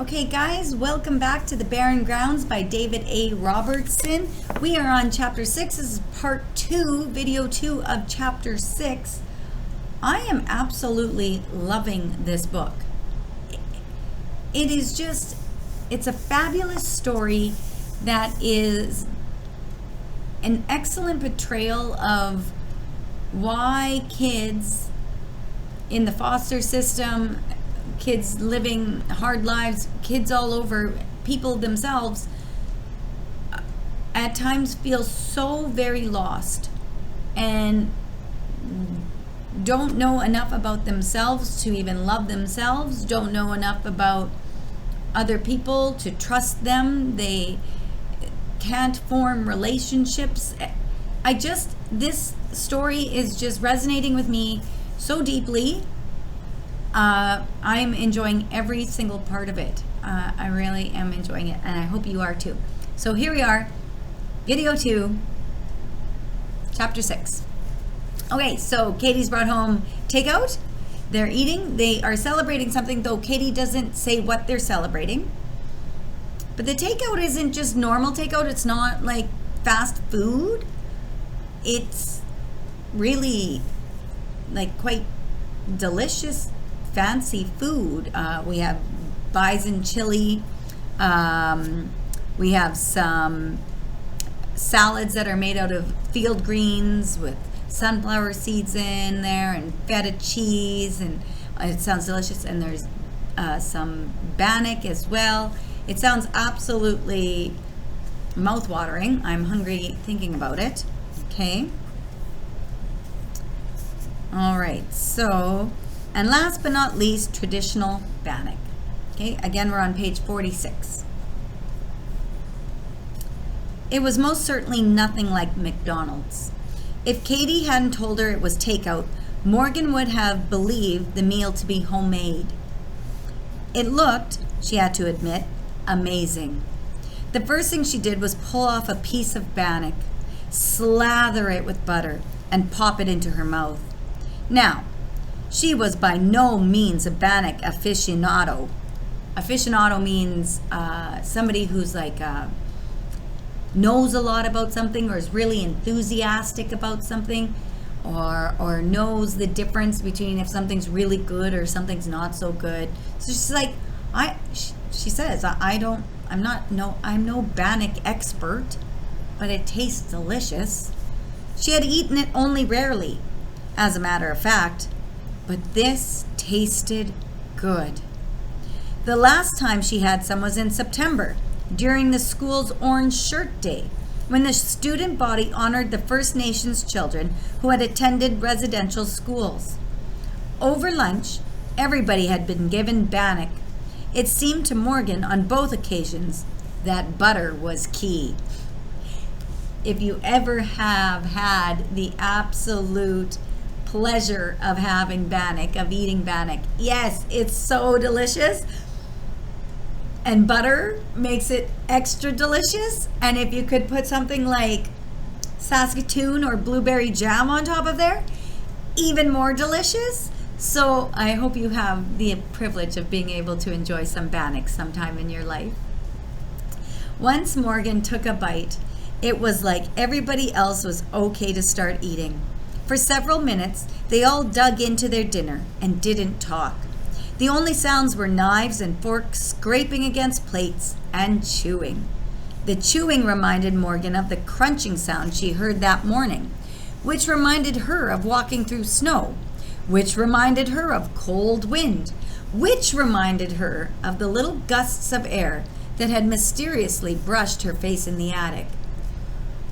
Okay, guys, welcome back to The Barren Grounds by David A. Robertson. We are on Chapter 6. This is Part 2, Video 2 of Chapter 6. I am absolutely loving this book. It is just, it's a fabulous story that is an excellent portrayal of why kids in the foster system, kids living hard lives, kids all over, people themselves, at times feel so very lost and don't know enough about themselves to even love themselves, don't know enough about other people to trust them. They can't form relationships. This story is just resonating with me so deeply. I'm enjoying every single part of it. I really am enjoying it, and I hope you are too. So here we are, Video 2, Chapter 6. Okay, so Katie's brought home takeout. They're eating. They are celebrating something, though Katie doesn't say what they're celebrating. But the takeout isn't just normal takeout. It's not like fast food. It's really like quite delicious, fancy food. We have bison chili. We have some salads that are made out of field greens with sunflower seeds in there and feta cheese, and it sounds delicious. And there's some bannock as well. It sounds absolutely mouth-watering. I'm hungry thinking about it. Okay. All right, so, and last but not least, traditional bannock. Okay, again, we're on page 46. It was most certainly nothing like McDonald's. If Katie hadn't told her it was takeout, Morgan would have believed the meal to be homemade. It looked, she had to admit, amazing. The first thing she did was pull off a piece of bannock, slather it with butter, and pop it into her mouth. Now, she was by no means a bannock aficionado. Aficionado means somebody who's like knows a lot about something, or is really enthusiastic about something, or knows the difference between if something's really good or something's not so good. So she's like, she says, I'm no bannock expert, but it tastes delicious. She had eaten it only rarely, as a matter of fact, but this tasted good. The last time she had some was in September, during the school's Orange Shirt Day, when the student body honored the First Nations children who had attended residential schools. Over lunch, everybody had been given bannock. It seemed to Morgan on both occasions that butter was key. If you ever have had the absolute pleasure of having bannock, of eating bannock, yes, it's so delicious. And butter makes it extra delicious. And if you could put something like Saskatoon or blueberry jam on top of there, even more delicious. So I hope you have the privilege of being able to enjoy some bannock sometime in your life. Once Morgan took a bite, it was like everybody else was okay to start eating. For several minutes, they all dug into their dinner and didn't talk. The only sounds were knives and forks scraping against plates and chewing. The chewing reminded Morgan of the crunching sound she heard that morning, which reminded her of walking through snow, which reminded her of cold wind, which reminded her of the little gusts of air that had mysteriously brushed her face in the attic.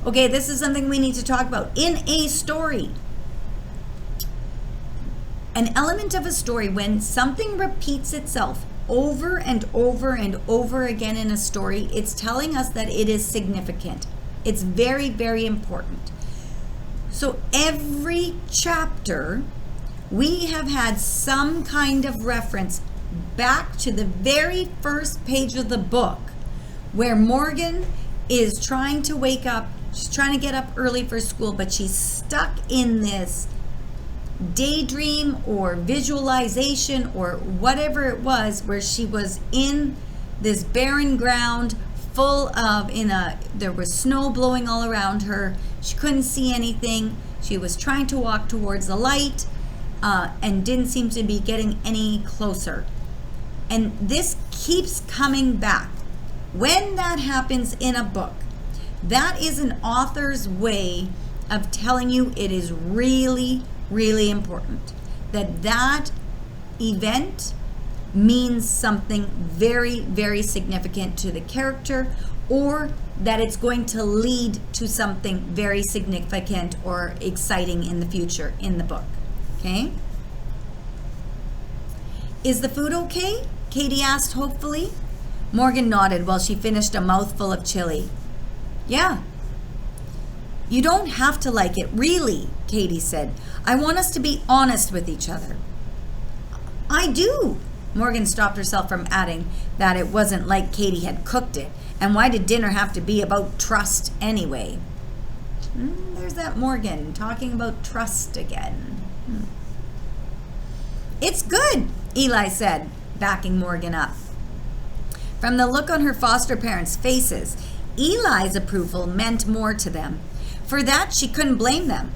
Okay, this is something we need to talk about. In a story, an element of a story, when something repeats itself over and over and over again in a story, it's telling us that it is significant. It's very, very important. So every chapter, we have had some kind of reference back to the very first page of the book, where Morgan is trying to wake up. She's trying to get up early for school, but she's stuck in this daydream or visualization or whatever it was, where she was in this barren ground full of, there was snow blowing all around her. She couldn't see anything. She was trying to walk towards the light and didn't seem to be getting any closer. And this keeps coming back. When that happens in a book, that is an author's way of telling you it is really, really important that event means something very, very significant to the character, or that it's going to lead to something very significant or exciting in the future in the book. Okay? Is the food okay? Katie asked hopefully. Morgan nodded while she finished a mouthful of chili. Yeah. You don't have to like it, really, Katie said. I want us to be honest with each other. I do. Morgan stopped herself from adding that it wasn't like Katie had cooked it. And why did dinner have to be about trust anyway? There's that Morgan talking about trust again. It's good, Eli said, backing Morgan up. From the look on her foster parents' faces, Eli's approval meant more to them. For that, she couldn't blame them.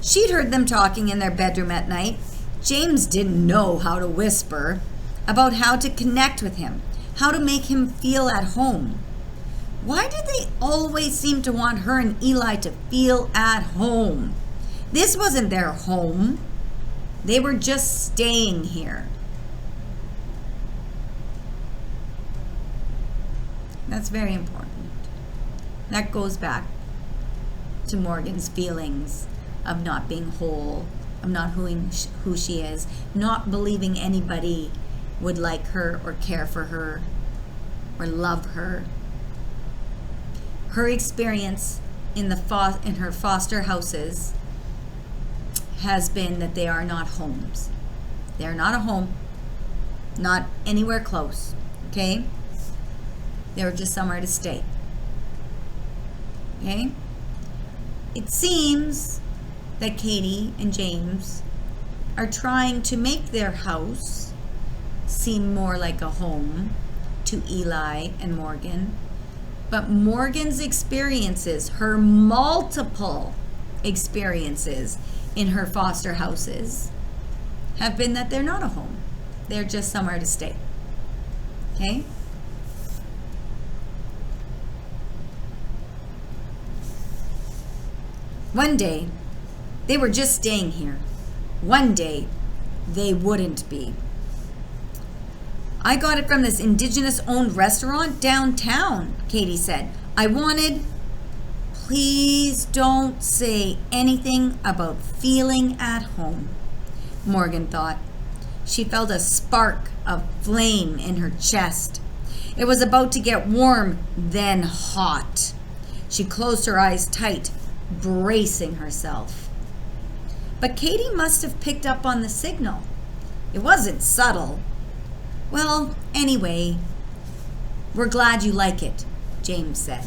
She'd heard them talking in their bedroom at night. James didn't know how to whisper about how to connect with him, how to make him feel at home. Why did they always seem to want her and Eli to feel at home? This wasn't their home. They were just staying here. That's very important. That goes back to Morgan's feelings of not being whole, of not who she is, not believing anybody would like her or care for her or love her. Her experience in her foster houses has been that they are not homes. They are not a home, not anywhere close, okay? They were just somewhere to stay, okay? It seems that Katie and James are trying to make their house seem more like a home to Eli and Morgan. But Morgan's experiences, her multiple experiences in her foster houses, have been that they're not a home. They're just somewhere to stay. Okay? One day, they were just staying here. One day, they wouldn't be. I got it from this Indigenous-owned restaurant downtown, Katie said. I wanted... Please don't say anything about feeling at home, Morgan thought. She felt a spark of flame in her chest. It was about to get warm, then hot. She closed her eyes tight, bracing herself. But Katie must have picked up on the signal. It wasn't subtle. Well, anyway, we're glad you like it, James said.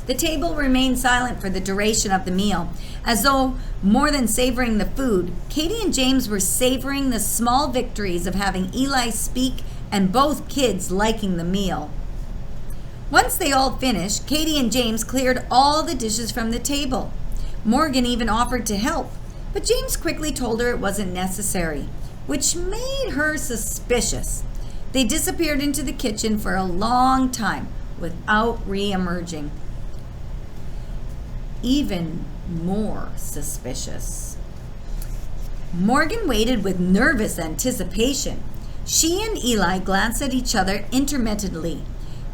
The table remained silent for the duration of the meal, as though, more than savoring the food, Katie and James were savoring the small victories of having Eli speak and both kids liking the meal. Once they all finished, Katie and James cleared all the dishes from the table. Morgan even offered to help, but James quickly told her it wasn't necessary, which made her suspicious. They disappeared into the kitchen for a long time without re-emerging. Even more suspicious. Morgan waited with nervous anticipation. She and Eli glanced at each other intermittently.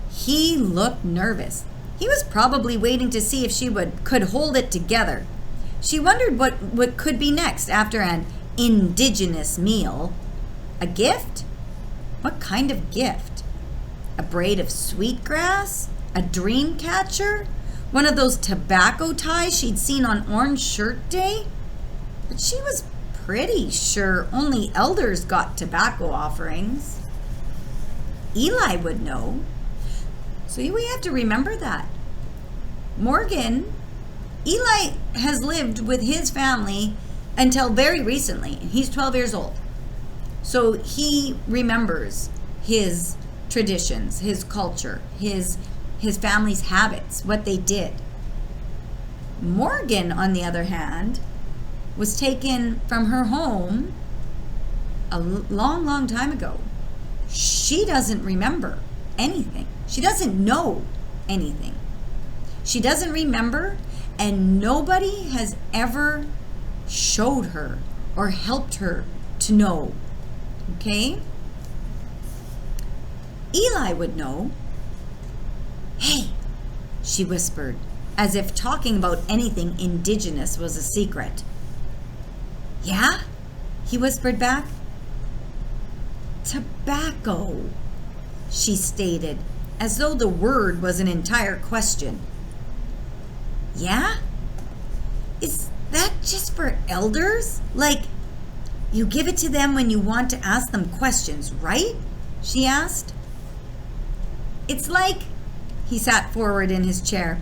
He looked nervous. He was probably waiting to see if she could hold it together. She wondered what could be next after an Indigenous meal. A gift? What kind of gift? A braid of sweetgrass? A dream catcher? One of those tobacco ties she'd seen on Orange Shirt Day? But she was pretty sure only elders got tobacco offerings. Eli would know. So we have to remember that. Eli has lived with his family until very recently. He's 12 years old. So he remembers his traditions, his culture, his family's habits, what they did. Morgan, on the other hand, was taken from her home a long, long time ago. She doesn't remember anything. She doesn't know anything. She doesn't remember, and nobody has ever showed her or helped her to know. Okay? Eli would know. Hey, she whispered, as if talking about anything indigenous was a secret. Yeah? He whispered back. Tobacco, she stated, as though the word was an entire question. Yeah? Is that just for elders? Like, you give it to them when you want to ask them questions, right? She asked. It's like, he sat forward in his chair,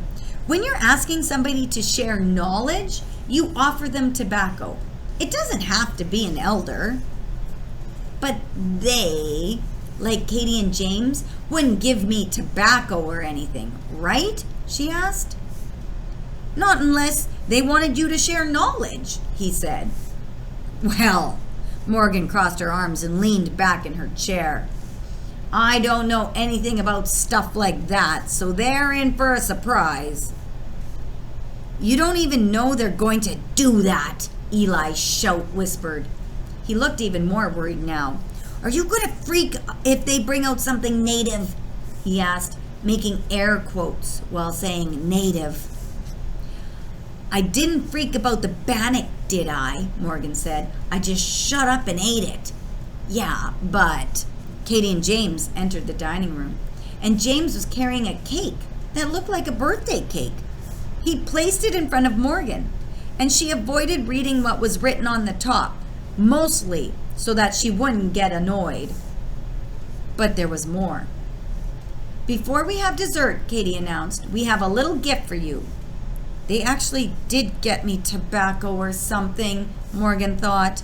when you're asking somebody to share knowledge, you offer them tobacco. It doesn't have to be an elder. But they, like Katie and James, wouldn't give me tobacco or anything, right? She asked. Not unless they wanted you to share knowledge, he said. Well, Morgan crossed her arms and leaned back in her chair. I don't know anything about stuff like that, so they're in for a surprise. You don't even know they're going to do that, Eli whispered. He looked even more worried now. Are you going to freak if they bring out something native? He asked, making air quotes while saying native. I didn't freak about the bannock, did I? Morgan said. I just shut up and ate it. Yeah, but... Katie and James entered the dining room, and James was carrying a cake that looked like a birthday cake. He placed it in front of Morgan, and she avoided reading what was written on the top, mostly so that she wouldn't get annoyed. But there was more. Before we have dessert, Katie announced, we have a little gift for you. They actually did get me tobacco or something, Morgan thought.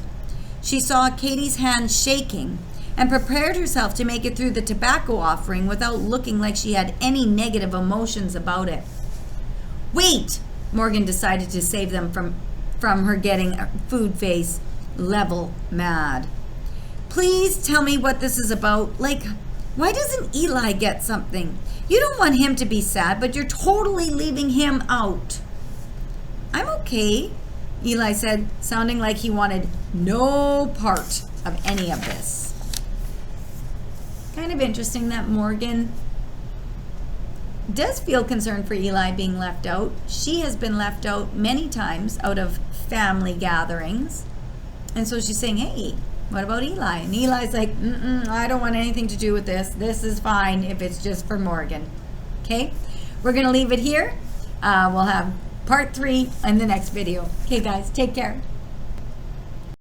She saw Katie's hand shaking and prepared herself to make it through the tobacco offering without looking like she had any negative emotions about it. Wait! Morgan decided to save them from her getting a food face level mad. Please tell me what this is about. Like, why doesn't Eli get something? You don't want him to be sad, but you're totally leaving him out. I'm okay, Eli said, sounding like he wanted no part of any of this. Kind of interesting that Morgan does feel concerned for Eli being left out. She has been left out many times out of family gatherings. And so she's saying, hey, what about Eli? And Eli's like, I don't want anything to do with this. This is fine if it's just for Morgan. Okay, we're going to leave it here. We'll have part 3 in the next video. Okay, guys, take care.